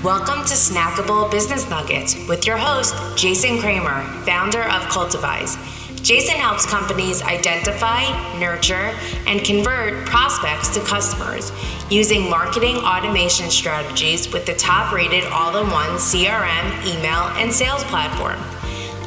Welcome to Snackable Business Nuggets with your host, Jason Kramer, founder of Cultivize. Jason helps companies identify, nurture, and convert prospects to customers using marketing automation strategies with the top-rated all-in-one CRM, email, and sales platform.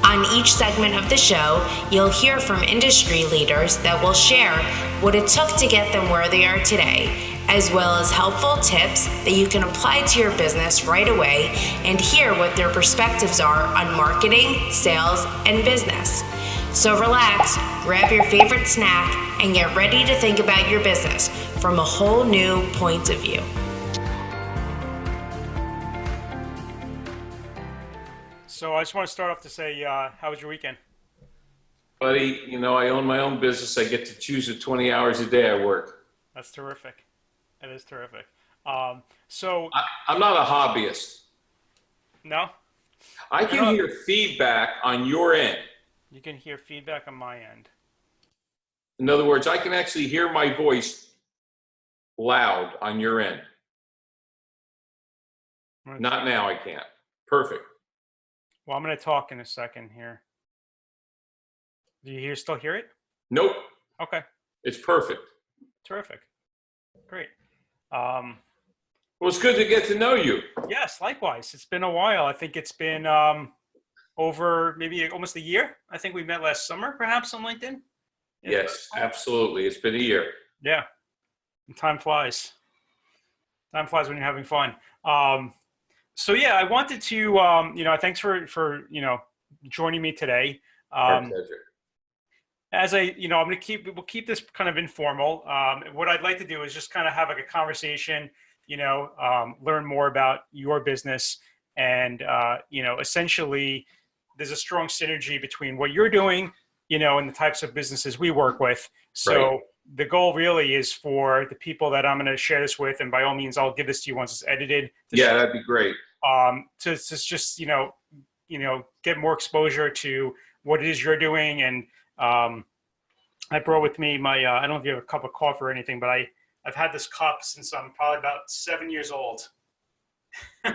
On each segment of the show, you'll hear from industry leaders that will share what it took to get them where they are today, as well as helpful tips that you can apply to your business right away and hear what their perspectives are on marketing, sales, and business. So relax, grab your favorite snack, and get ready to think about your business from a whole new point of view. So I just want to start off to say, how was your weekend? Buddy, I own my own business. I get to choose the 20 hours a day I work. That's terrific. That is terrific. I'm not a hobbyist. No? I can hear feedback on your end. You can hear feedback on my end. In other words, I can actually hear my voice loud on your end. Not now, I can't. Perfect. Well, I'm going to talk in a second here. Do you still hear it? Nope. Okay. It's perfect. Terrific. Great. Well, it's good to get to know you. Yes, likewise. It's been a while. I think it's been over maybe almost a year. I think we met last summer, perhaps, on LinkedIn. Yes, absolutely. It's been a year. Yeah. And time flies. Time flies when you're having fun. So yeah, I wanted to, thanks for joining me today. Our pleasure. We'll keep this kind of informal. What I'd like to do is just kind of have like a conversation, learn more about your business, and essentially there's a strong synergy between what you're doing, and the types of businesses we work with. So right. The goal really is for the people that I'm going to share this with, and by all means, I'll give this to you once it's edited. Yeah, that'd be great. To just get more exposure to what it is you're doing. And I brought with me my I don't know if you have a cup of coffee or anything, but I've had this cup since I'm probably about 7 years old. How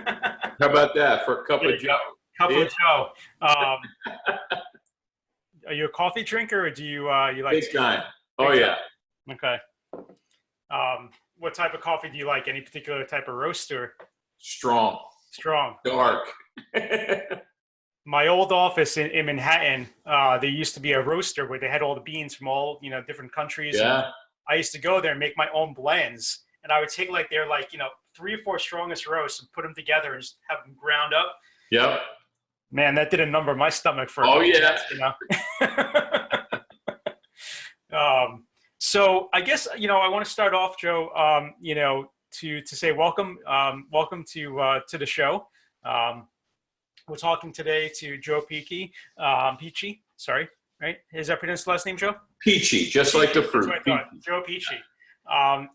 about that for a cup of Joe? Cup of Joe. Are you a coffee drinker, or do you like? Big time. Oh yeah. Okay. What type of coffee do you like? Any particular type of roast or? Strong. Dark. My old office in Manhattan, there used to be a roaster where they had all the beans from all, different countries. Yeah. And I used to go there and make my own blends. And I would take their 3 or 4 strongest roasts and put them together and just have them ground up. Yep. Man, that did a number on my stomach for yeah. So I guess, I want to start off, Joe, to say welcome to the show. We're talking today to Joe Pici, sorry, right? Is that pronounced the last name, Joe? Pici, just like the fruit. That's what I thought. Joe Pici.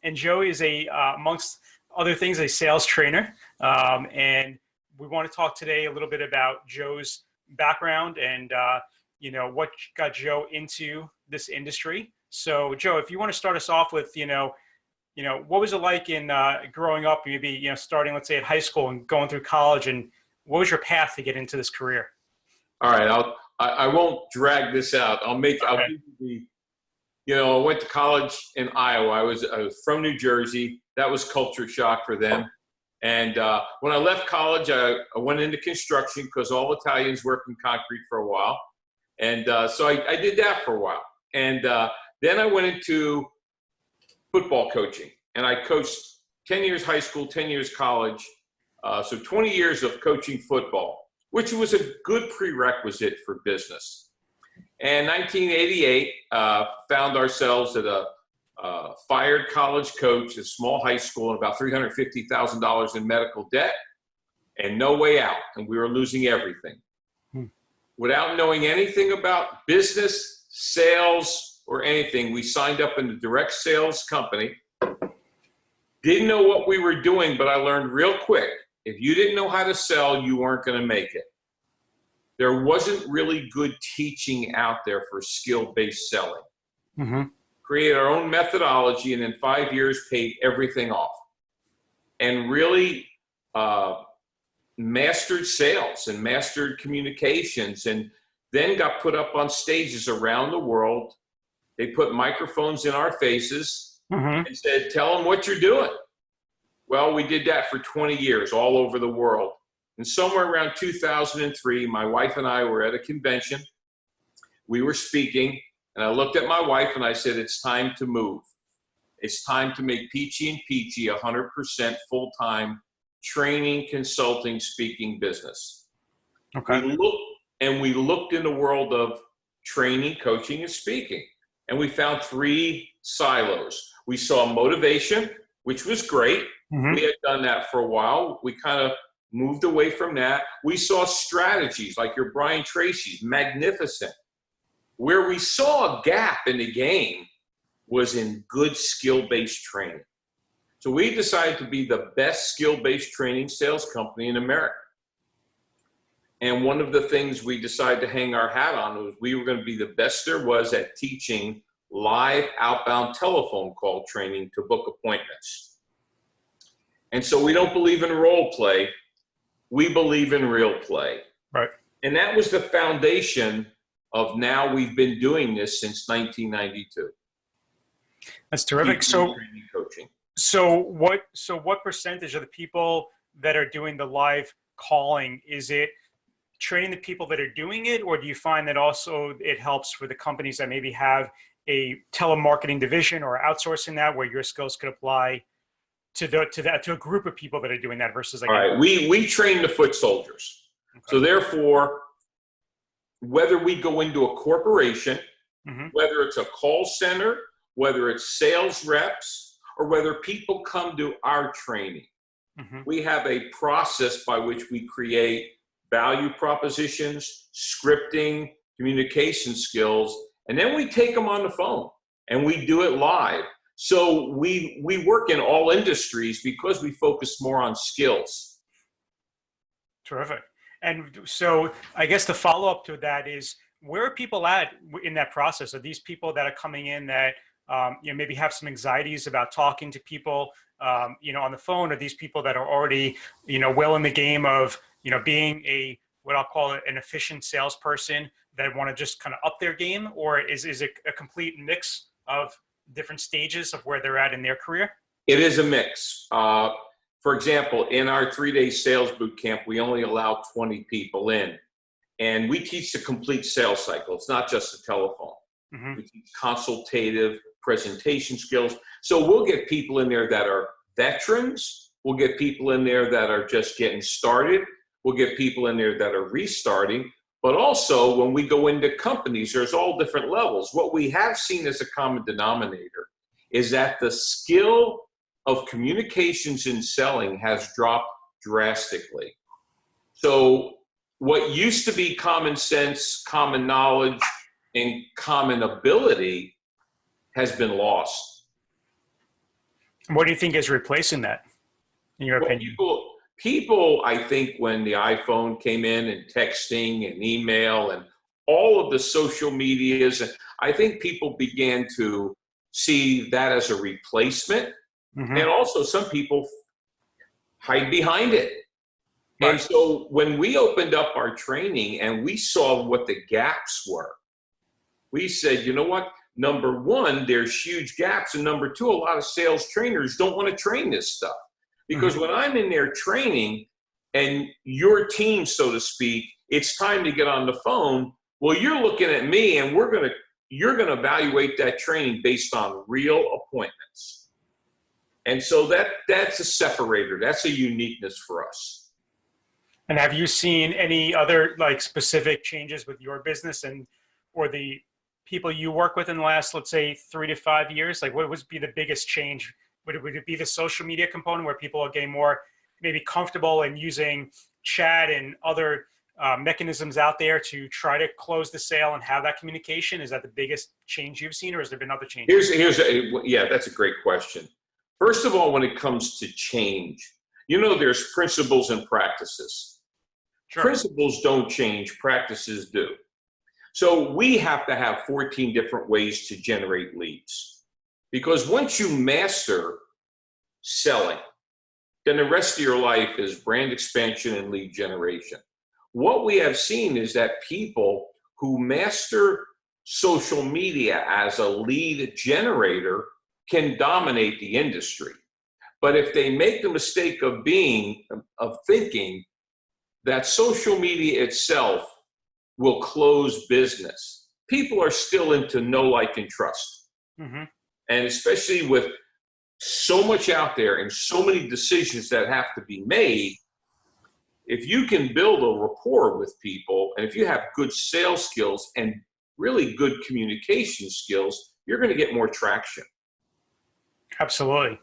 And Joe is amongst other things, a sales trainer. And we want to talk today a little bit about Joe's background and, what got Joe into this industry. So Joe, if you want to start us off with, what was it like in growing up, maybe, starting, let's say at high school and going through college, and what was your path to get into this career? All right. I won't drag this out. I'll give you the, I went to college in Iowa. I was from New Jersey. That was culture shock for them. And when I left college, I went into construction because all Italians work in concrete for a while. And so I did that for a while. And then I went into football coaching, and I coached 10 years high school, 10 years college. So 20 years of coaching football, which was a good prerequisite for business. And 1988, found ourselves at a fired college coach, a small high school, and about $350,000 in medical debt and no way out. And we were losing everything. Without knowing anything about business, sales, or anything, we signed up in a direct sales company. Didn't know what we were doing, but I learned real quick. If you didn't know how to sell, you weren't going to make it. There wasn't really good teaching out there for skill-based selling. Mm-hmm. Created our own methodology, and in 5 years paid everything off. And really mastered sales and mastered communications, and then got put up on stages around the world. They put microphones in our faces and said, tell them what you're doing. Well, we did that for 20 years all over the world. And somewhere around 2003, my wife and I were at a convention. We were speaking, and I looked at my wife and I said, it's time to move. It's time to make Pici and Pici 100% full-time training, consulting, speaking business. Okay. We looked in the world of training, coaching, and speaking. And we found 3 silos. We saw motivation, which was great. We had done that for a while. We kind of moved away from that. We saw strategies like your Brian Tracy's, magnificent. Where we saw a gap in the game was in good skill-based training. So we decided to be the best skill-based training sales company in America. And one of the things we decided to hang our hat on was we were going to be the best there was at teaching live outbound telephone call training to book appointments. And so we don't believe in role play. We believe in real play. Right. And that was the foundation of now we've been doing this since 1992. That's terrific. So what percentage of the people that are doing the live calling, is it training the people that are doing it, or do you find that also it helps for the companies that maybe have a telemarketing division or outsourcing that, where your skills could apply to a group of people that are doing that versus like? All right, we train the foot soldiers. Okay. So therefore, whether we go into a corporation, whether it's a call center, whether it's sales reps, or whether people come to our training, we have a process by which we create value propositions, scripting, communication skills, and then we take them on the phone and we do it live. So we work in all industries because we focus more on skills. Terrific. And so I guess the follow-up to that is, where are people at in that process? Are these people that are coming in that maybe have some anxieties about talking to people on the phone? Are these people that are already well in the game of being what I'll call an efficient salesperson that want to just kind of up their game? Or is it a complete mix of different stages of where they're at in their career? It is a mix. For example, in our 3-day sales boot camp, we only allow 20 people in, and we teach the complete sales cycle. It's not just the telephone. We teach consultative presentation skills. So we'll get people in there that are veterans. We'll get people in there that are just getting started. We'll get people in there that are restarting. But also, when we go into companies, there's all different levels. What we have seen as a common denominator is that the skill of communications and selling has dropped drastically. So what used to be common sense, common knowledge, and common ability has been lost. What do you think is replacing that, in your opinion? People, I think, when the iPhone came in and texting and email and all of the social medias, I think people began to see that as a replacement. And also some people hide behind it. Right. And so when we opened up our training and we saw what the gaps were, we said, you know what? Number one, there's huge gaps. And number two, a lot of sales trainers don't want to train this stuff. Because when I'm in there training and your team, so to speak, it's time to get on the phone. Well, you're looking at me and you're going to evaluate that training based on real appointments. And so that's a separator. That's a uniqueness for us. And have you seen any other specific changes with your business or the people you work with in the last, let's say, 3 to 5 years? What would be the biggest change? Would it be the social media component where people are getting more maybe comfortable in using chat and other mechanisms out there to try to close the sale and have that communication? Is that the biggest change you've seen, or has there been other changes? Yeah, that's a great question. First of all, when it comes to change, there's principles and practices. Sure. Principles don't change, practices do. So we have to have 14 different ways to generate leads. Because once you master selling, then the rest of your life is brand expansion and lead generation. What we have seen is that people who master social media as a lead generator can dominate the industry. But if they make the mistake of thinking that social media itself will close business, people are still into know, like, and trust. Mm-hmm. And especially with so much out there and so many decisions that have to be made, if you can build a rapport with people, and if you have good sales skills and really good communication skills, you're going to get more traction. Absolutely.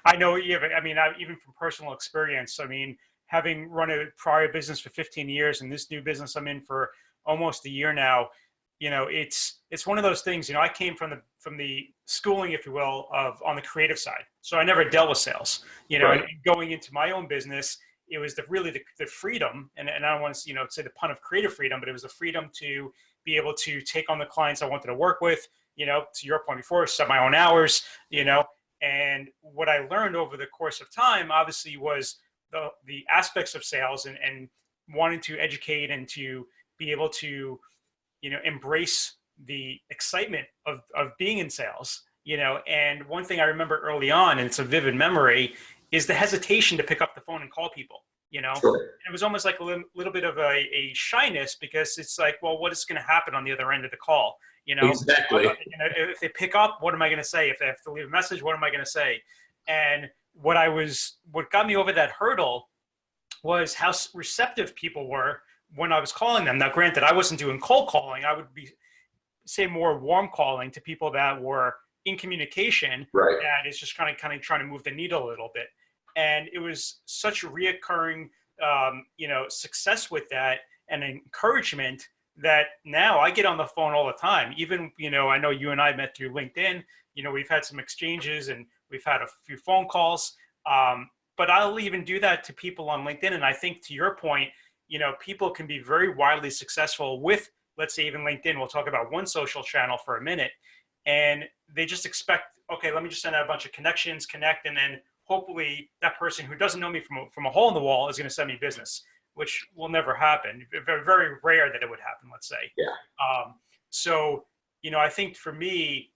I know, even from personal experience, I mean, having run a prior business for 15 years and this new business I'm in for almost a year now, it's one of those things. I came from the schooling, if you will, on the creative side. So I never dealt with sales. Right. And going into my own business, it was the freedom, and I don't want to say the pun of creative freedom, but it was the freedom to be able to take on the clients I wanted to work with. To your point before, set my own hours. And what I learned over the course of time, obviously, was the aspects of sales and wanting to educate and to be able to embrace the excitement of being in sales, and one thing I remember early on, and it's a vivid memory, is the hesitation to pick up the phone and call people, Sure. It was almost like a little bit of a shyness, because it's like, well, what is going to happen on the other end of the call? Exactly. If they pick up, what am I going to say? If they have to leave a message, what am I going to say? And what got me over that hurdle was how receptive people were when I was calling them. Now, granted, I wasn't doing cold calling. I would say more warm calling to people that were in communication. Right. And it's just kind of trying to move the needle a little bit. And it was such a reoccurring, success with that and encouragement that now I get on the phone all the time. Even, I know you and I met through LinkedIn. We've had some exchanges and we've had a few phone calls. But I'll even do that to people on LinkedIn. And I think, to your point, people can be very wildly successful with, let's say, even LinkedIn. We'll talk about one social channel for a minute. And they just expect, okay, let me just send out a bunch of connections, connect, and then hopefully that person who doesn't know me from a hole in the wall is going to send me business, which will never happen. Very, very rare that it would happen, let's say. Yeah. So, I think for me,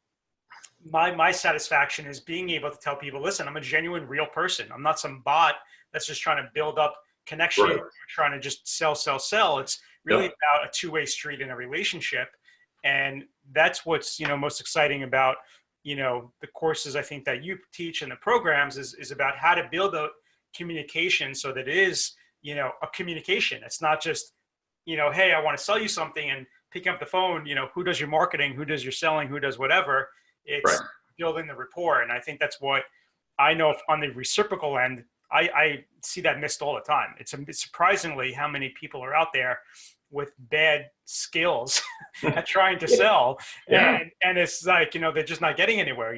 my satisfaction is being able to tell people, listen, I'm a genuine, real person. I'm not some bot that's just trying to build up connection, Right. or trying to just sell. It's really about a two-way street in a relationship. And that's what's, most exciting about, the courses I think that you teach and the programs is about how to build a communication so that it is, a communication. It's not just, hey, I want to sell you something, and picking up the phone, who does your marketing, who does your selling, who does whatever. It's Right. building the rapport. And I think that's what I know on the reciprocal end. I see that missed all the time. It's surprisingly how many people are out there with bad skills at trying to sell. Yeah. And it's like, they're just not getting anywhere,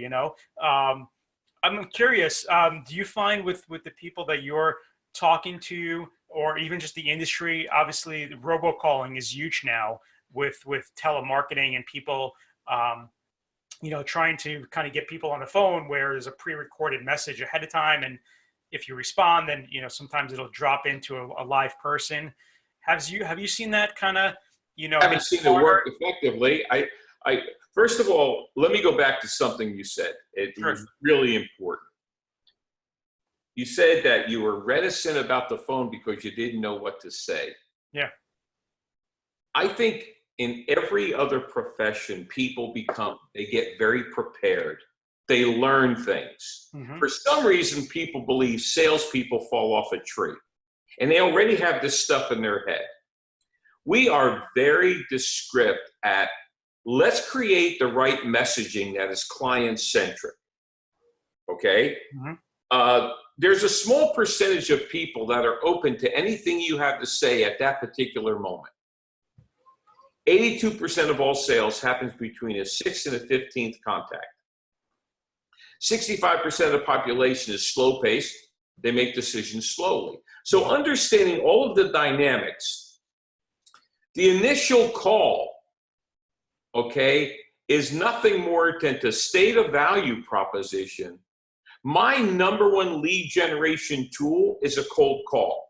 I'm curious, do you find with the people that you're talking to, or even just the industry, obviously the robocalling is huge now with telemarketing and people, trying to kind of get people on the phone where there's a pre-recorded message ahead of time. And if you respond, then, sometimes it'll drop into a live person. Have you seen that kind of, I haven't seen it work effectively. I first of all, let me go back to something you said. It Sure. was really important. You said that you were reticent about the phone because you didn't know what to say. Yeah. I think in every other profession, they get very prepared. They learn things. Mm-hmm. For some reason, people believe salespeople fall off a tree, and they already have this stuff in their head. We are very descriptive at, let's create the right messaging that is client-centric, okay? Mm-hmm. There's a small percentage of people that are open to anything you have to say at that particular moment. 82% of all sales happens between a 6th and a 15th contact. 65% of the population is slow-paced. They make decisions slowly. So understanding all of the dynamics, the initial call, okay, is nothing more than to state a value proposition, My number one lead generation tool is a cold call.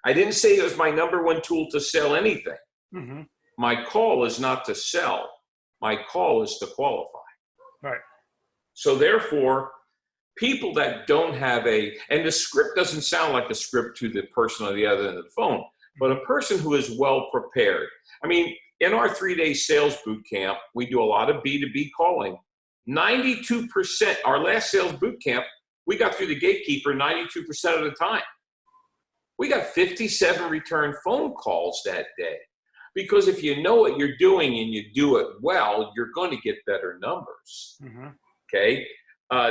I didn't say it was my number one tool to sell anything. Mm-hmm. My call is not to sell. My call is to qualify. Right. So therefore, people that don't have and the script doesn't sound like a script to the person on the other end of the phone, but a person who is well prepared. I mean, in our 3-day sales boot camp, we do a lot of B2B calling. 92%, our last sales boot camp, we got through the gatekeeper 92% of the time. We got 57 return phone calls that day. Because if you know what you're doing and you do it well, you're going to get better numbers. Mm-hmm. Okay?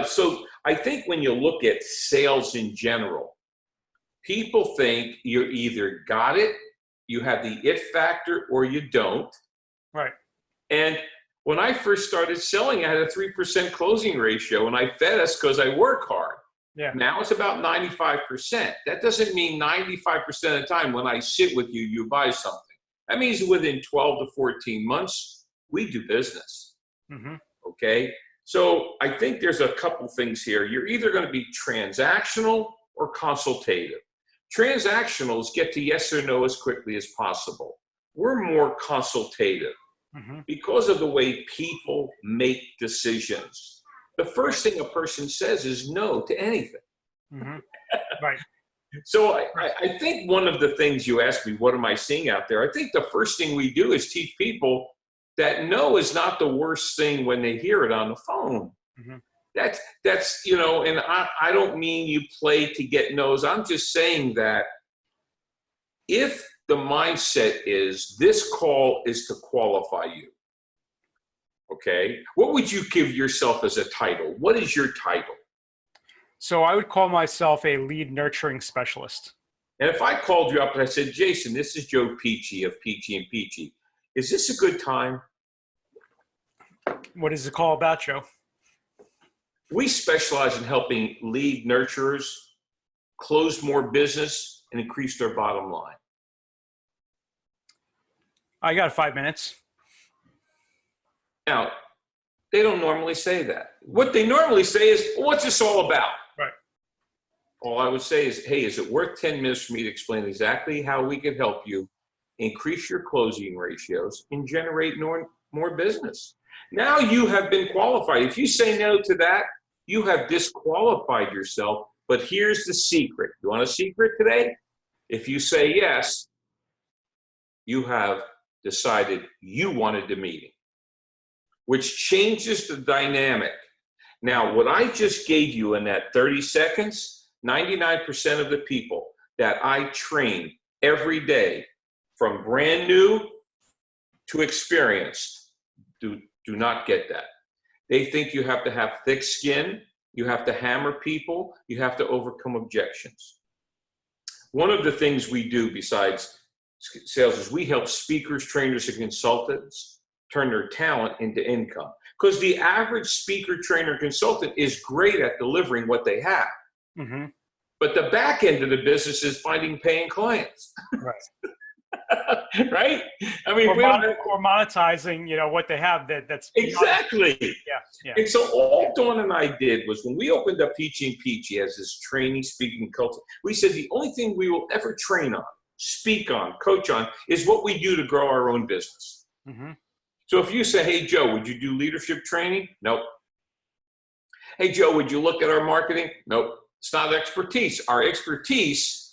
So I think when you look at sales in general, people think you either got it, you have the it factor, or you don't. Right. And when I first started selling, I had a 3% closing ratio, and I fed us because I work hard. Yeah. Now it's about 95%. That doesn't mean 95% of the time when I sit with you, you buy something. That means within 12 to 14 months, we do business. Mm-hmm. Okay? So I think there's a couple things here. You're either going to be transactional or consultative. Transactionals get to yes or no as quickly as possible. We're more consultative because of the way people make decisions. The first thing a person says is no to anything. Mm-hmm. Right. So I think one of the things you asked me, what am I seeing out there? I think the first thing we do is teach people that no is not the worst thing when they hear it on the phone. Mm-hmm. That's and I don't mean you play to get no's. I'm just saying that if the mindset is this call is to qualify you, okay, what would you give yourself as a title? What is your title? So I would call myself a lead nurturing specialist. And if I called you up and I said, Jason, this is Joe Pici of Pici and Pici. Is this a good time? What is the call about, Joe? We specialize in helping lead nurturers close more business and increase their bottom line. I got 5 minutes. Now, they don't normally say that. What they normally say is, well, what's this all about? Right. All I would say is, hey, is it worth 10 minutes for me to explain exactly how we can help you increase your closing ratios and generate more business? Now you have been qualified. If you say no to that, you have disqualified yourself. But here's the secret. You want a secret today? If you say yes, you have decided you wanted the meeting, which changes the dynamic. Now, what I just gave you in that 30 seconds, 99% of the people that I train every day, from brand new to experienced, do not get that. They think you have to have thick skin, you have to hammer people, you have to overcome objections. One of the things we do besides sales is we help speakers, trainers, and consultants turn their talent into income. Because the average speaker, trainer, consultant is great at delivering what they have. Mm-hmm. But the back end of the business is finding paying clients. Right. Right? I mean, or monetizing, what they have that's exactly. Yeah. And so all Dawn and I did was when we opened up Pici and Pici as this training, speaking, culture, we said the only thing we will ever train on, speak on, coach on, is what we do to grow our own business. Mm-hmm. So if you say, hey, Joe, would you do leadership training? Nope. Hey, Joe, would you look at our marketing? Nope. It's not expertise. Our expertise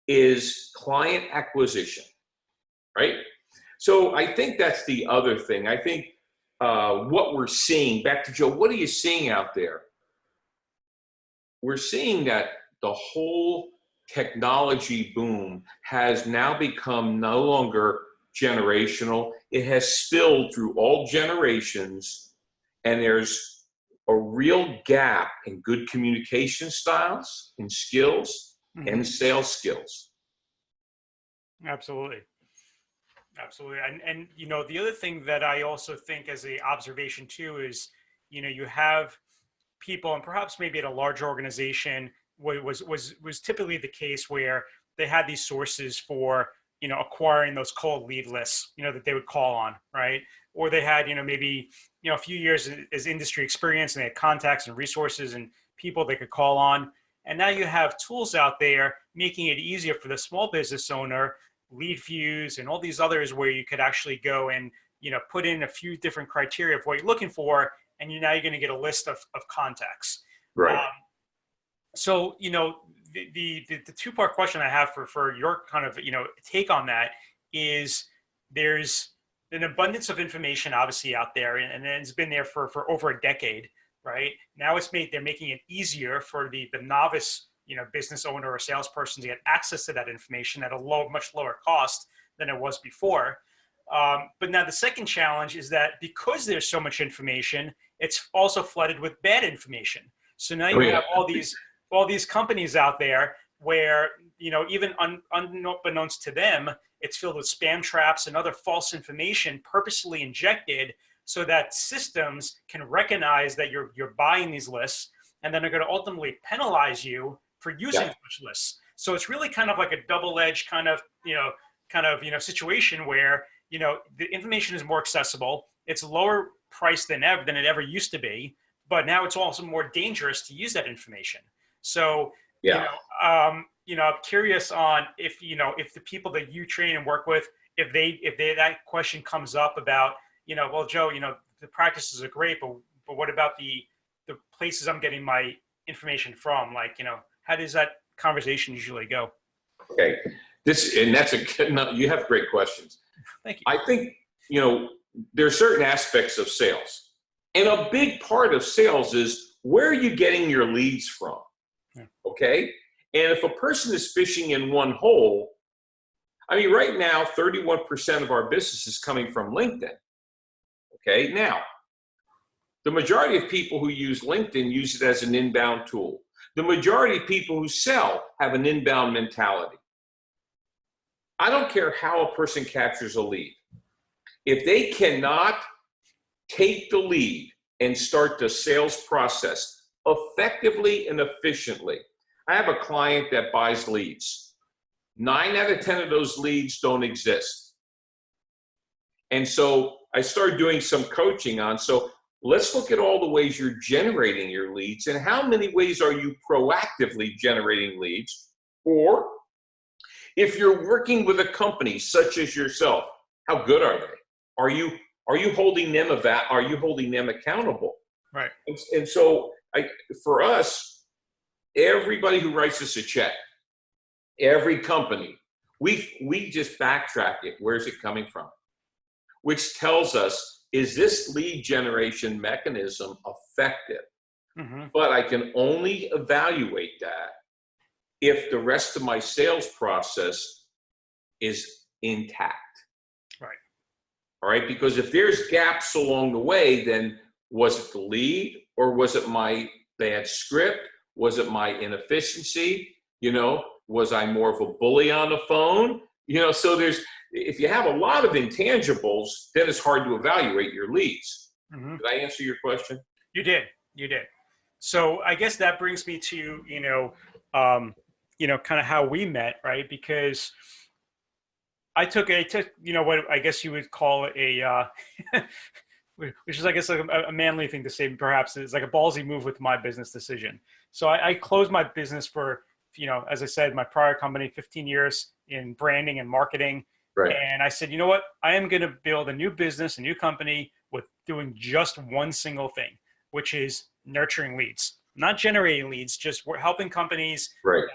is client acquisition, right? So I think that's the other thing. I think what we're seeing, back to Joe, what are you seeing out there? We're seeing that the whole technology boom has now become no longer generational. It has spilled through all generations, and there's a real gap in good communication styles and skills and sales skills. Absolutely. And the other thing that I also think as an observation too is, you have people, and perhaps maybe at a larger organization was typically the case where they had these sources for, acquiring those cold lead lists, that they would call on, right? or they had, maybe, a few years as industry experience, and they had contacts and resources and people they could call on. And now you have tools out there making it easier for the small business owner, lead views and all these others, where you could actually go and, put in a few different criteria of what you're looking for. And now you're going to get a list of contacts. Right. So, the two-part question I have for your kind of, take on that is, there's an abundance of information obviously out there, and it's been there for over a decade, right? Now they're making it easier for the novice, business owner or salesperson to get access to that information at a much lower cost than it was before. But now the second challenge is that because there's so much information, it's also flooded with bad information. So now you have all these companies out there where, even unbeknownst to them, it's filled with spam traps and other false information purposely injected so that systems can recognize that you're buying these lists, and then they're going to ultimately penalize you for using such lists. So it's really kind of like a double-edged kind of situation where, the information is more accessible. It's lower price than it ever used to be, but now it's also more dangerous to use that information. So, I'm curious on if the people that you train and work with, if that question comes up about, well, Joe, the practices are great, but what about the places I'm getting my information from? Like, how does that conversation usually go? Okay. You have great questions. Thank you. I think, there are certain aspects of sales, and a big part of sales is, where are you getting your leads from? Yeah. Okay. And if a person is fishing in one hole, right now, 31% of our business is coming from LinkedIn. Okay. Now, the majority of people who use LinkedIn use it as an inbound tool. The majority of people who sell have an inbound mentality. I don't care how a person captures a lead. If they cannot take the lead and start the sales process effectively and efficiently. I have a client that buys leads. 9 out of 10 of those leads don't exist. And so I started doing some coaching on, so let's look at all the ways you're generating your leads, and how many ways are you proactively generating leads? Or if you're working with a company such as yourself, how good are they? Are you holding them accountable? Right. And so for us, everybody who writes us a check, every company, we just backtrack it. Where's it coming from? Which tells us, is this lead generation mechanism effective? Mm-hmm. But I can only evaluate that if the rest of my sales process is intact. Right. All right. Because if there's gaps along the way, then was it the lead, or was it my bad script? Was it my inefficiency? Was I more of a bully on the phone? So if you have a lot of intangibles, then it's hard to evaluate your leads. Mm-hmm. Did I answer your question? You did. So I guess that brings me to, kind of how we met, right? Because I took what I guess you would call which is, I guess, like a manly thing to say, perhaps. It's like a ballsy move with my business decision. So I closed my business for, as I said, my prior company, 15 years in branding and marketing. Right. And I said, you know what? I am going to build a new business, a new company with doing just one single thing, which is nurturing leads, not generating leads, just helping companies that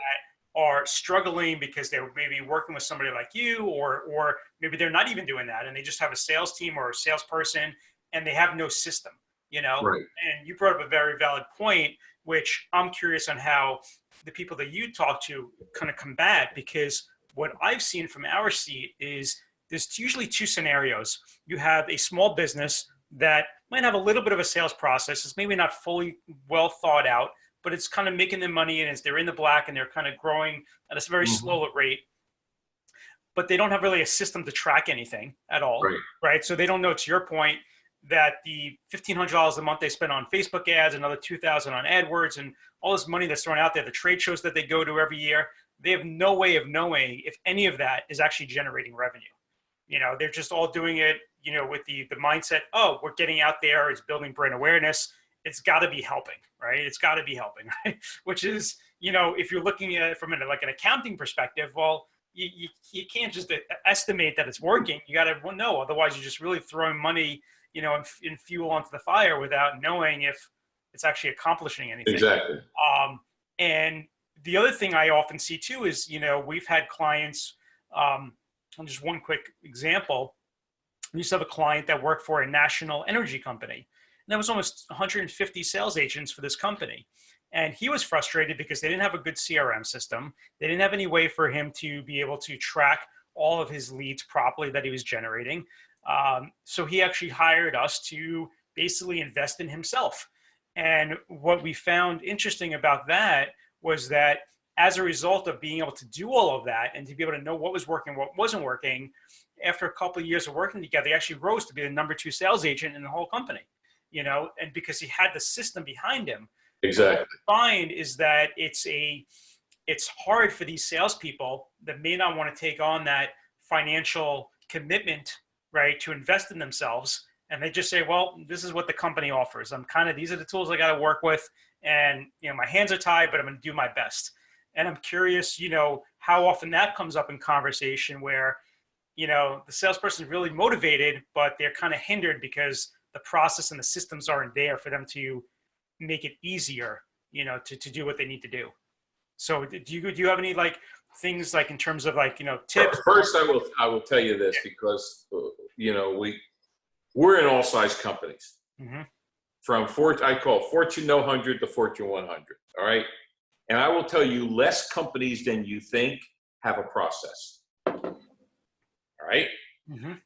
are struggling because they're maybe working with somebody like you, or maybe they're not even doing that, and they just have a sales team or a salesperson, and they have no system, Right. And you brought up a very valid point, which I'm curious on how the people that you talk to kind of combat, because what I've seen from our seat is there's usually two scenarios. You have a small business that might have a little bit of a sales process. It's maybe not fully well thought out, but it's kind of making them money, and they're in the black, and they're kind of growing at a very slow rate. But they don't have really a system to track anything at all, right? So they don't know, to your point, that the $1,500 a month they spend on Facebook ads, another $2,000 on AdWords, and all this money that's thrown out there, the trade shows that they go to every year, they have no way of knowing if any of that is actually generating revenue. They're just all doing it, with the mindset, oh, we're getting out there, it's building brand awareness. It's got to be helping, right? It's got to be helping, right? Which is, if you're looking at it from an accounting perspective, well, you can't just estimate that it's working. You got to know, otherwise you're just really throwing money, and fuel onto the fire without knowing if it's actually accomplishing anything. Exactly. And the other thing I often see too is, we've had clients, and just one quick example, we used to have a client that worked for a national energy company. And there was almost 150 sales agents for this company. And he was frustrated because they didn't have a good CRM system. They didn't have any way for him to be able to track all of his leads properly that he was generating. So he actually hired us to basically invest in himself. And what we found interesting about that was that as a result of being able to do all of that and to be able to know what was working, what wasn't working, after a couple of years of working together, he actually rose to be the number 2 sales agent in the whole company, and because he had the system behind him. Exactly. What we find is that it's hard for these salespeople that may not want to take on that financial commitment, right, to invest in themselves. And they just say, well, this is what the company offers. These are the tools I got to work with. And, my hands are tied, but I'm going to do my best. And I'm curious, how often that comes up in conversation where, the salesperson is really motivated, but they're kind of hindered because the process and the systems aren't there for them to make it easier, to do what they need to do. So do you have any things in terms of tips? First, I will tell you this, because, we're in all size companies, from I call Fortune 100 to Fortune 100. All right. And I will tell you, less companies than you think have a process. All right.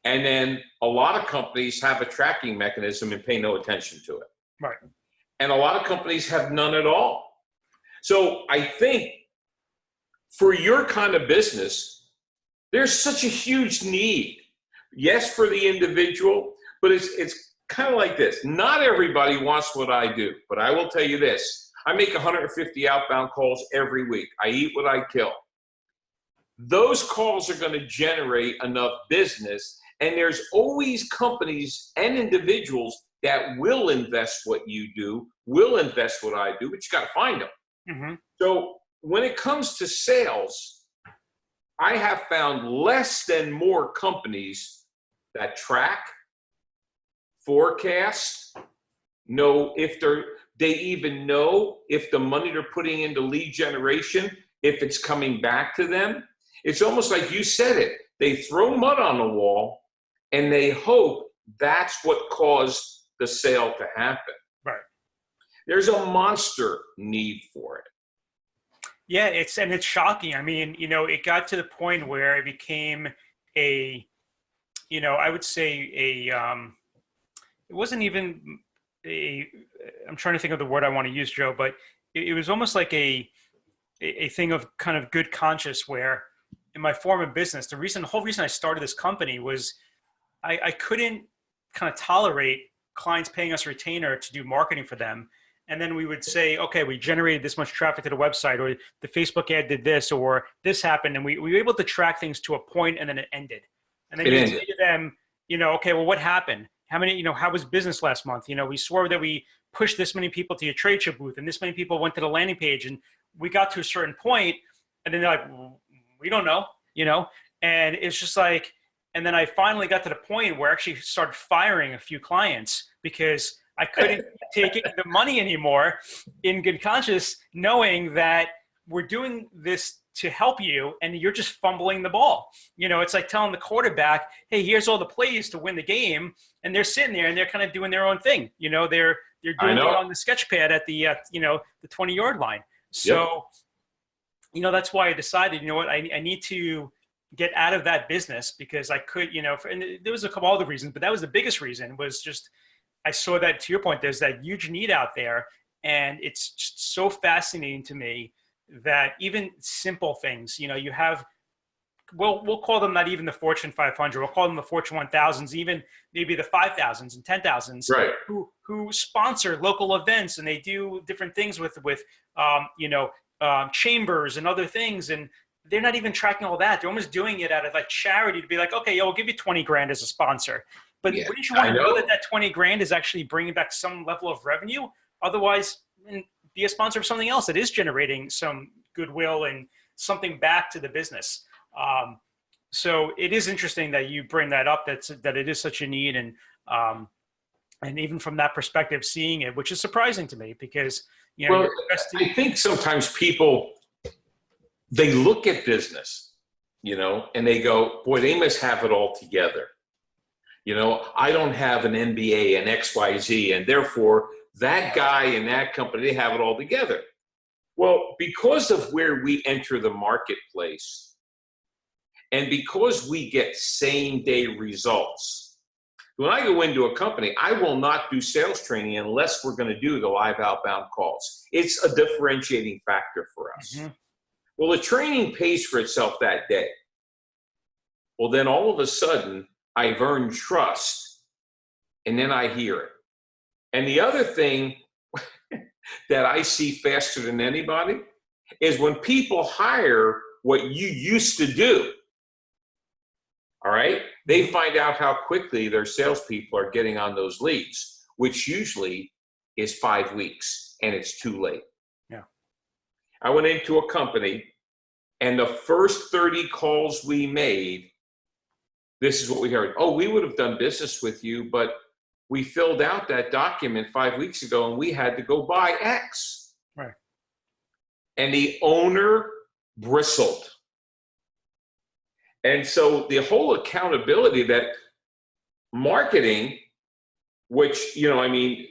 And then a lot of companies have a tracking mechanism and pay no attention to it. Right. And a lot of companies have none at all. So I think for your kind of business, there's such a huge need. Yes, for the individual, but it's kind of like this. Not everybody wants what I do, but I will tell you this. I make 150 outbound calls every week. I eat what I kill. Those calls are going to generate enough business, and there's always companies and individuals that will invest what you do, will invest what I do, but you got to find them. So when it comes to sales, I have found less than more companies that track, forecast, know if they even know if the money they're putting into lead generation, if it's coming back to them. It's almost like you said it. They throw mud on the wall and they hope that's what caused the sale to happen. Right. There's a monster need for it. Yeah, it's shocking. I mean, it got to the point where it became I would say it wasn't even I'm trying to think of the word I want to use, Joe, but it was almost like a thing of kind of good conscience, where in my former business, the whole reason I started this company was I couldn't kind of tolerate clients paying us a retainer to do marketing for them. And then we would say, okay, we generated this much traffic to the website, or the Facebook ad did this, or this happened. And we were able to track things to a point, and then it ended. And then you say to them, okay, well, what happened? How many, how was business last month? We swore that we pushed this many people to your trade show booth, and this many people went to the landing page, and we got to a certain point, and then they're like, well, we don't know, and it's just like, and then I finally got to the point where I actually started firing a few clients because I couldn't take the money anymore, in good conscience, knowing that we're doing this to help you and you're just fumbling the ball. It's like telling the quarterback, hey, here's all the plays to win the game. And they're sitting there and they're kind of doing their own thing. They're doing it on the sketch pad at the, the 20-yard line. So, that's why I decided, I need to get out of that business, because I could, and there was a couple other reasons, but that was the biggest reason, was just, I saw that, to your point, there's that huge need out there. And it's just so fascinating to me that even simple things, you have, we'll call them not even the Fortune 500, we'll call them the Fortune 1000s, even maybe the 5,000s and 10,000s, right, who sponsor local events, and they do different things with chambers and other things. And they're not even tracking all that. They're almost doing it out of like charity to be like, okay, yo, we'll give you 20 grand as a sponsor. But Yeah, wouldn't you want I to know know. that that 20 grand is actually bringing back some level of revenue? Otherwise, be a sponsor of something else that is generating some goodwill and something back to the business. So it is interesting that you bring that up, that it is such a need. And even from that perspective, seeing it, which is surprising to me because, you know, Well, you're investing. I think sometimes people, they look at business, you know, and they go, boy, they must have it all together. You know, I don't have an MBA and XYZ, and therefore that guy in that company, they have it all together. Well, because of where we enter the marketplace and because we get same day results, when I go into a company, I will not do sales training unless we're going to do the live outbound calls. It's a differentiating factor for us. Mm-hmm. Well, the training pays for itself that day. Well, then all of a sudden, I've earned trust, and then I hear it. And the other thing that I see faster than anybody is when people hire what you used to do. All right? They find out how quickly their salespeople are getting on those leads, which usually is 5 weeks, and it's too late. Yeah. I went into a company, and the first 30 calls we made, this is what we heard. Oh, we would have done business with you, but we filled out that document 5 weeks ago, and we had to go buy X. Right. And the owner bristled. And so the whole accountability that marketing, which, you know, I mean,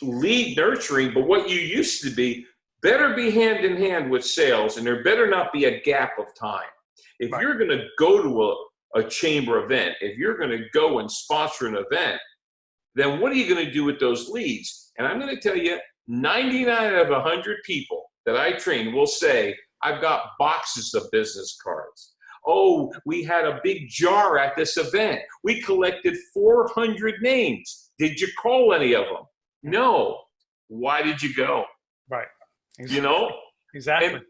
lead nurturing, but what you used to be, better be hand in hand with sales, and there better not be a gap of time. If Right. you're going to go to a chamber event, if you're going to go and sponsor an event, then what are you going to do with those leads? And I'm going to tell you, 99 out of 100 people that I train will say, I've got boxes of business cards. Oh, we had a big jar at this event. We collected 400 names. Did you call any of them? No. Why did you go? Right. Exactly. You know? Exactly.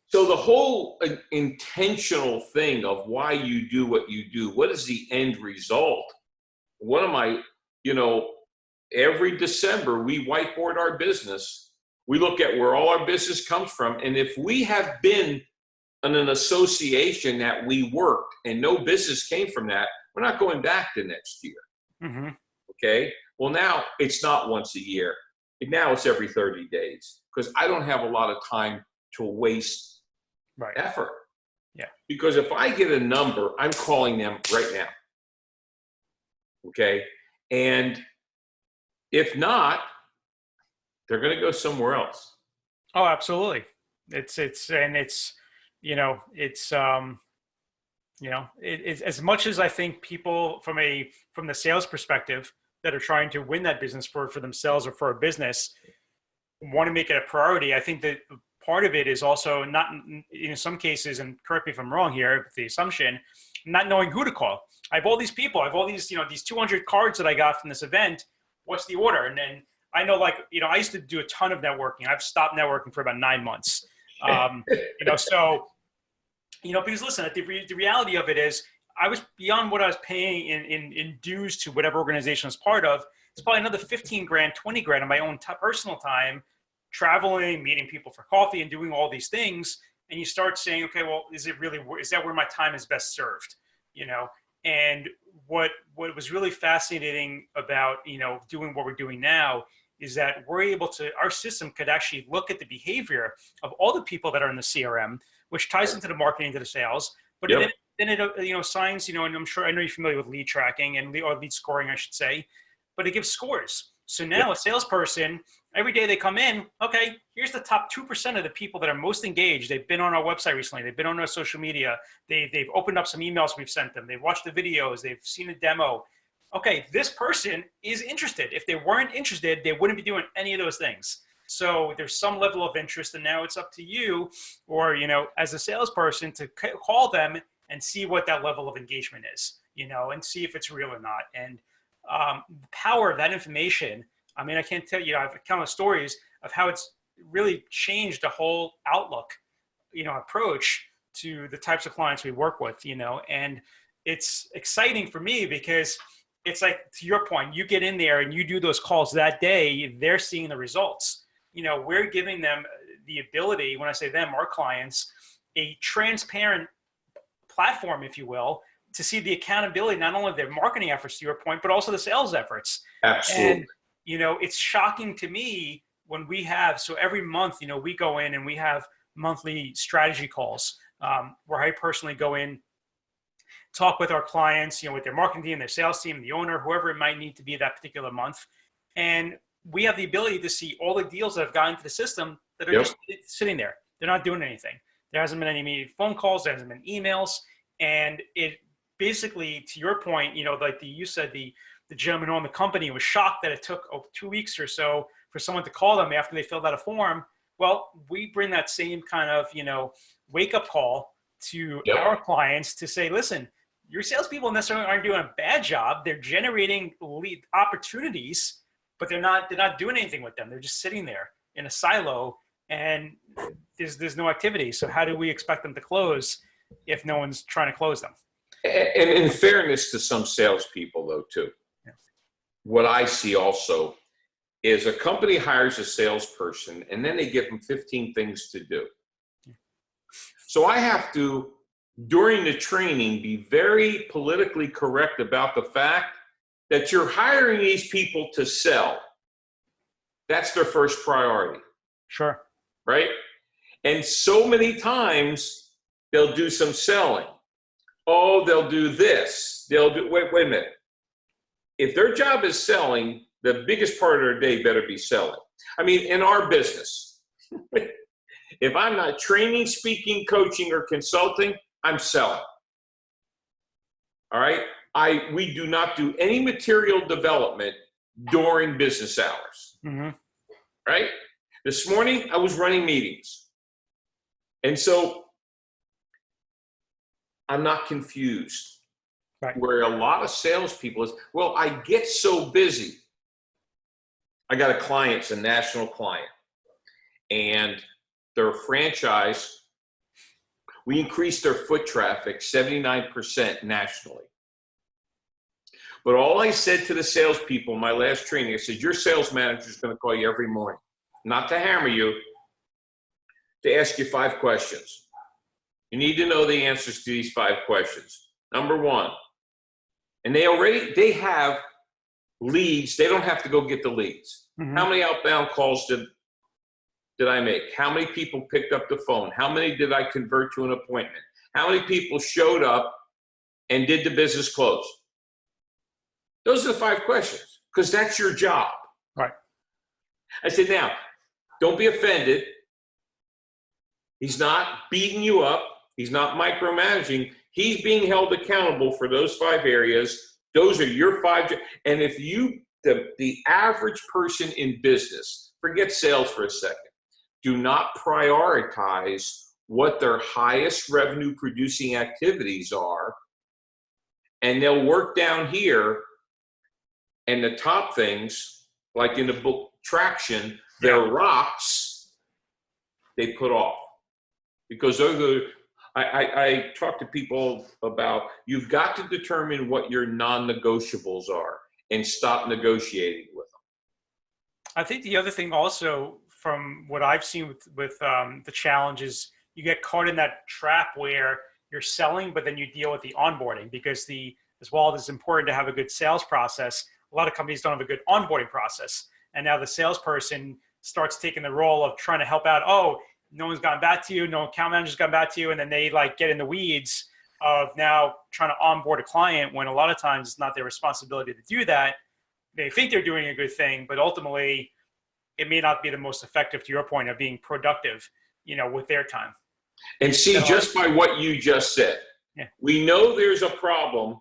So the whole intentional thing of why you do what you do, what is the end result? One of my, you know, every December we whiteboard our business. We look at where all our business comes from. And if we have been in an association that we worked and no business came from that, we're not going back the next year. Mm-hmm. Okay. Well, now it's not once a year. Now it's every 30 days because I don't have a lot of time to waste effort. Yeah. Because if I get a number, I'm calling them right now. Okay. And if not, they're going to go somewhere else. Oh, absolutely. It's as much as I think people from the sales perspective that are trying to win that business for themselves or for a business want to make it a priority. I think that part of it is also not, in some cases, and correct me if I'm wrong here, the assumption, not knowing who to call. I have all these people, I have all these, these 200 cards that I got from this event. What's the order? And then I know, I used to do a ton of networking. I've stopped networking for about 9 months. Because listen, the reality of it is I was beyond what I was paying in dues to whatever organization I was part of. It's probably another 15 grand, 20 grand of my own personal time, traveling, meeting people for coffee and doing all these things. And you start saying, okay, well, is that where my time is best served? And what was really fascinating about, doing what we're doing now is that our system could actually look at the behavior of all the people that are in the CRM, which ties into the marketing, to the sales, but Yep. then it assigns, and I know you're familiar with lead tracking or lead scoring, I should say, but it gives scores. So now a salesperson, every day they come in, okay, here's the top 2% of the people that are most engaged. They've been on our website recently. They've been on our social media. They've opened up some emails we've sent them. They've watched the videos. They've seen a demo. Okay, this person is interested. If they weren't interested, they wouldn't be doing any of those things. So there's some level of interest, and now it's up to you or, as a salesperson to call them and see what that level of engagement is, and see if it's real or not. And the power of that information, I mean, I can't tell you, I've countless stories of how it's really changed the whole outlook, approach to the types of clients we work with, and it's exciting for me because it's like, to your point, you get in there and you do those calls that day, they're seeing the results. We're giving them the ability, when I say them, our clients, a transparent platform, if you will, to see the accountability, not only of their marketing efforts, to your point, but also the sales efforts. Absolutely. And, it's shocking to me when we have, so every month, we go in and we have monthly strategy calls where I personally go in, talk with our clients, with their marketing team, their sales team, the owner, whoever it might need to be that particular month. And we have the ability to see all the deals that have gone into the system that are just sitting there. They're not doing anything. There hasn't been any phone calls. There hasn't been emails. And it basically, to your point, like you said, the gentleman who owned the company was shocked that it took 2 weeks or so for someone to call them after they filled out a form. Well, we bring that same kind of, wake-up call to our clients to say, listen, your salespeople necessarily aren't doing a bad job. They're generating lead opportunities, but they're not doing anything with them. They're just sitting there in a silo, and there's no activity. So how do we expect them to close if no one's trying to close them? And in fairness to some salespeople, though, too, what I see also is a company hires a salesperson, and then they give them 15 things to do. So I have to, during the training, be very politically correct about the fact that you're hiring these people to sell. That's their first priority. Sure. Right? And so many times they'll do some selling. Oh, they'll do this. They'll do, wait a minute. If their job is selling, the biggest part of their day better be selling. I mean, in our business, if I'm not training, speaking, coaching, or consulting, I'm selling. All right? We do not do any material development during business hours. Mm-hmm. Right? This morning, I was running meetings. And so I'm not confused. Right. Where a lot of salespeople is, well, I get so busy. I got a client, it's a national client, and their franchise, we increased their foot traffic 79% nationally. But all I said to the salespeople in my last training, I said, your sales manager is going to call you every morning, not to hammer you, to ask you 5 questions. You need to know the answers to these 5 questions. Number 1, and they have leads. They don't have to go get the leads. Mm-hmm. How many outbound calls did I make? How many people picked up the phone? How many did I convert to an appointment? How many people showed up and did the business close? Those are the 5 questions, because that's your job. Right. I said, now, don't be offended. He's not beating you up. He's not micromanaging. He's being held accountable for those 5 areas. Those are your 5. And if the average person in business, forget sales for a second, do not prioritize what their highest revenue producing activities are, and they'll work down here, and the top things, like in the book Traction, they're rocks they put off. Because I talk to people about, you've got to determine what your non-negotiables are and stop negotiating with them. I think the other thing also, from what I've seen with the challenges, you get caught in that trap where you're selling, but then you deal with the onboarding, because as well as it's important to have a good sales process, a lot of companies don't have a good onboarding process. And now the salesperson starts taking the role of trying to help out. Oh, no one's gotten back to you. No account manager's gotten back to you. And then they get in the weeds of now trying to onboard a client, when a lot of times it's not their responsibility to do that. They think they're doing a good thing, but ultimately it may not be the most effective, to your point, of being productive, with their time. And see, just by what you just said, we know there's a problem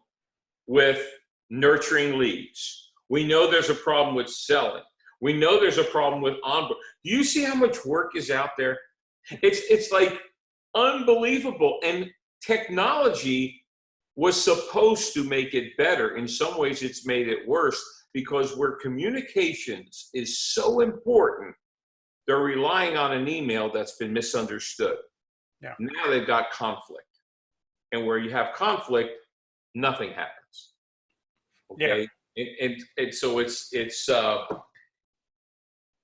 with nurturing leads. We know there's a problem with selling. We know there's a problem with onboard. Do you see how much work is out there? It's like unbelievable. And technology was supposed to make it better. In some ways, it's made it worse, because where communications is so important, they're relying on an email that's been misunderstood. Yeah. Now they've got conflict. And where you have conflict, nothing happens. Okay. Yeah. And so it's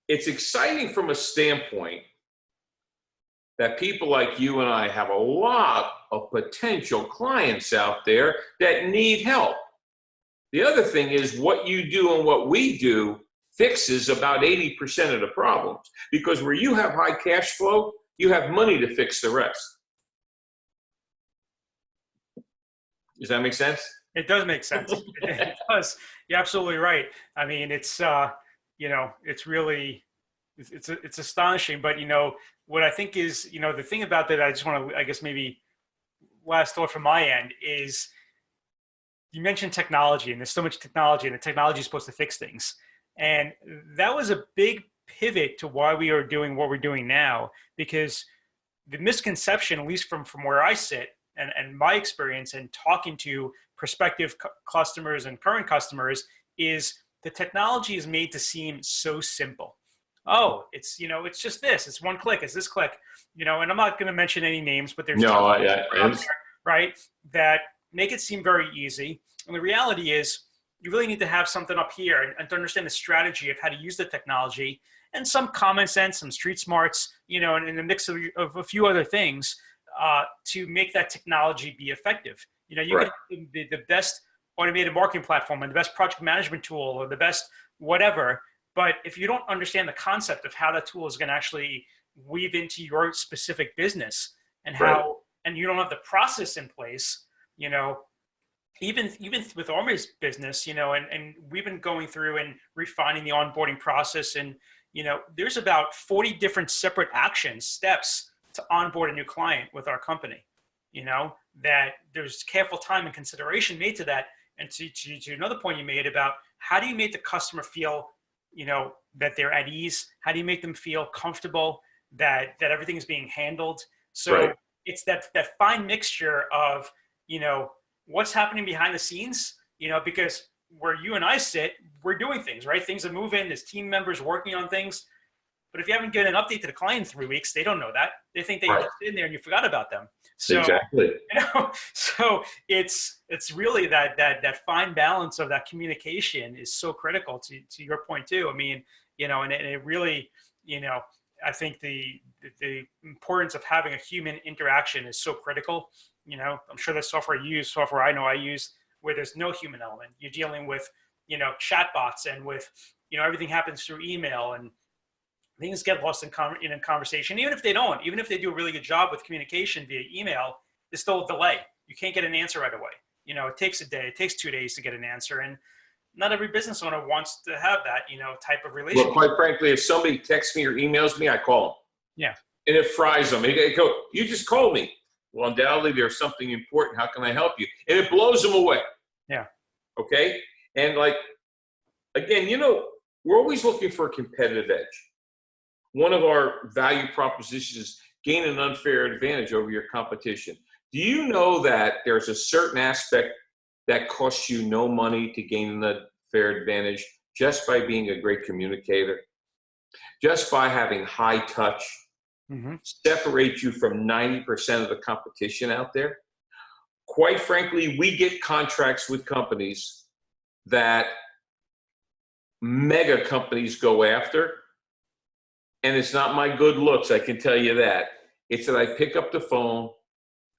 exciting from a standpoint that people like you and I have a lot of potential clients out there that need help. The other thing is what you do and what we do fixes about 80% of the problems, because where you have high cash flow, you have money to fix the rest. Does that make sense? It does make sense. It does. You're absolutely right. I mean, it's it's really, it's astonishing. But what I think is, the thing about that, I just want to, I guess maybe last thought from my end is, you mentioned technology, and there's so much technology, and the technology is supposed to fix things. And that was a big pivot to why we are doing what we're doing now, because the misconception, at least from where I sit and my experience and talking to prospective customers and current customers, is the technology is made to seem so simple. Oh, it's just this, it's one click, it's this click, and I'm not going to mention any names, but there's No, out there, right, that make it seem very easy. And the reality is, you really need to have something up here and to understand the strategy of how to use the technology, and some common sense, some street smarts, and in a mix of a few other things to make that technology be effective. You Right. can the best automated marketing platform and the best project management tool or the best whatever, but if you don't understand the concept of how that tool is going to actually weave into your specific business, and how, Right. and you don't have the process in place, even with Army's business, and we've been going through and refining the onboarding process, and there's about 40 different separate action steps to onboard a new client with our company. That there's careful time and consideration made to that. And to another point you made about how do you make the customer feel, that they're at ease? How do you make them feel comfortable that everything is being handled? So Right. it's that fine mixture of, what's happening behind the scenes, because where you and I sit, we're doing things, right? Things are moving, there's team members working on things. But if you haven't given an update to the client in 3 weeks, they don't know that. They think that you're Right. just in there and you forgot about them. So, Exactly. so it's really that fine balance of that communication is so critical to your point too. I mean, and it really, I think the importance of having a human interaction is so critical. I'm sure the software I know I use, where there's no human element. You're dealing with, chatbots, and with, everything happens through email, and things get lost in a conversation. Even if they don't, even if they do a really good job with communication via email, there's still a delay. You can't get an answer right away. It takes a day, it takes 2 days to get an answer. And not every business owner wants to have that, type of relationship. Well, quite frankly, if somebody texts me or emails me, I call them. Yeah. And it fries them. They go, "You just called me." Well, undoubtedly, there's something important. How can I help you? And it blows them away. Yeah. Okay. And again, we're always looking for a competitive edge. One of our value propositions is gain an unfair advantage over your competition. Do you know that there's a certain aspect that costs you no money to gain an unfair advantage, just by being a great communicator, just by having high touch, separate you from 90% of the competition out there? Quite frankly, we get contracts with companies that mega companies go after. And it's not my good looks, I can tell you that. It's that I pick up the phone,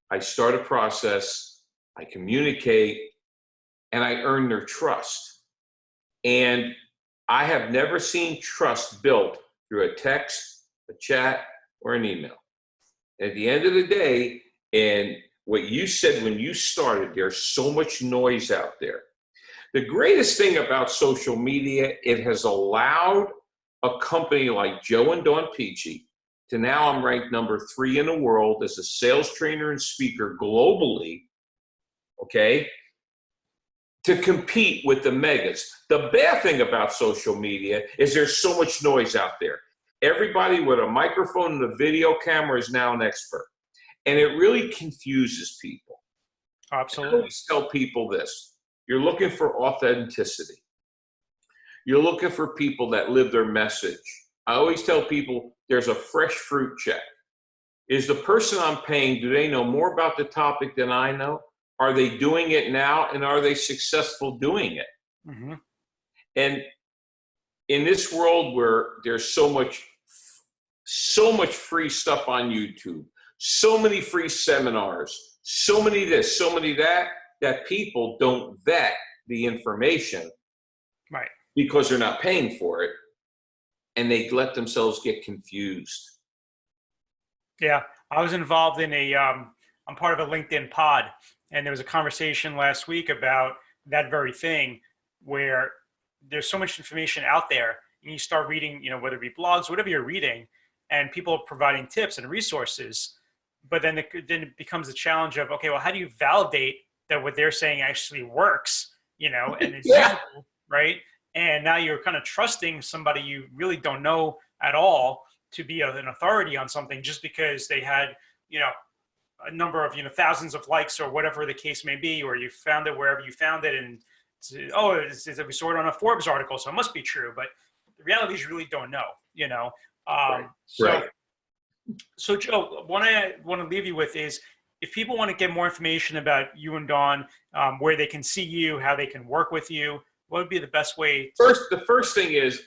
I start a process, I communicate, and I earn their trust. And I have never seen trust built through a text, a chat, or an email. At the end of the day, and what you said when you started, there's so much noise out there. The greatest thing about social media, it has allowed a company like Joe and Dawn Pici to now I'm ranked number 3 in the world as a sales trainer and speaker globally, okay, to compete with the megas. The bad thing about social media is there's so much noise out there. Everybody with a microphone and a video camera is now an expert. And it really confuses people. Absolutely. I always tell people this: you're looking for authenticity. You're looking for people that live their message. I always tell people there's a fresh fruit check. is the person I'm paying, do they know more about the topic than I know? Are they doing it now, and are they successful doing it? Mm-hmm. And in this world where there's so much free stuff on YouTube, so many free seminars, so many this, so many that people don't vet the information, Right, because they're not paying for it, and they let themselves get confused. yeah. I was involved in I'm part of a LinkedIn pod, and there was a conversation last week about that very thing, where there's so much information out there, and you start reading, whether it be blogs, whatever you're reading, and people are providing tips and resources. But then it becomes the challenge of, okay, well, how do you validate that what they're saying actually works, and is Yeah. usable, right? And now you're kind of trusting somebody you really don't know at all to be an authority on something just because they had, a number of, thousands of likes or whatever the case may be, or you found it wherever you found it, and we saw it on a Forbes article, so it must be true. But the reality is you really don't know, Right. So, Right. so Joe, what I want to leave you with is, if people want to get more information about you and Dawn, where they can see you, how they can work with you, what would be the best way? The first thing is,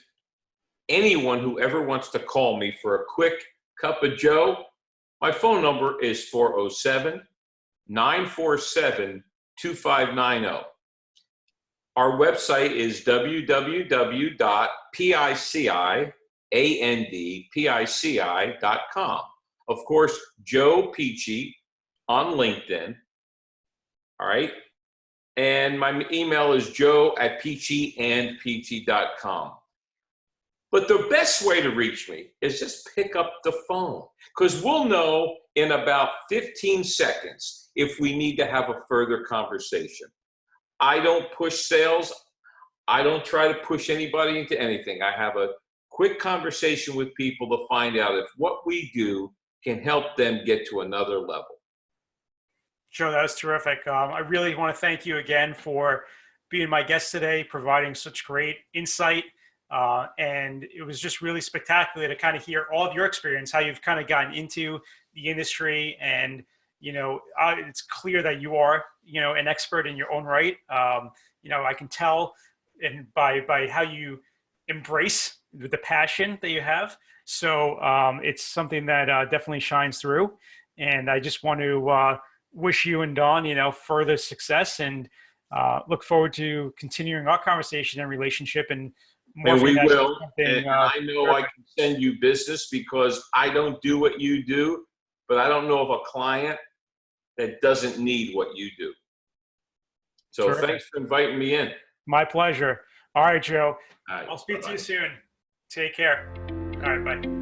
anyone who ever wants to call me for a quick cup of Joe, my phone number is 407-947-2590. Our website is www.piciandpici.com. Of course, Joe Pici on LinkedIn. All right. And my email is joe@piciandpici.com. But the best way to reach me is just pick up the phone, because we'll know in about 15 seconds if we need to have a further conversation. I don't push sales. I don't try to push anybody into anything. I have a quick conversation with people to find out if what we do can help them get to another level. Joe, that was terrific. I really want to thank you again for being my guest today, providing such great insight. And it was just really spectacular to kind of hear all of your experience, how you've kind of gotten into the industry. And, it's clear that you are, an expert in your own right. I can tell, and by how you embrace the passion that you have. So it's something that definitely shines through. And I just want to wish you and Dawn, further success, and look forward to continuing our conversation and relationship, and we will. And I know I can send you business, because I don't do what you do, but I don't know of a client that doesn't need what you do. So terrific. Thanks for inviting me in. My pleasure. All right, Joe. All right, I'll speak bye-bye. to you soon. Take care. All right, bye.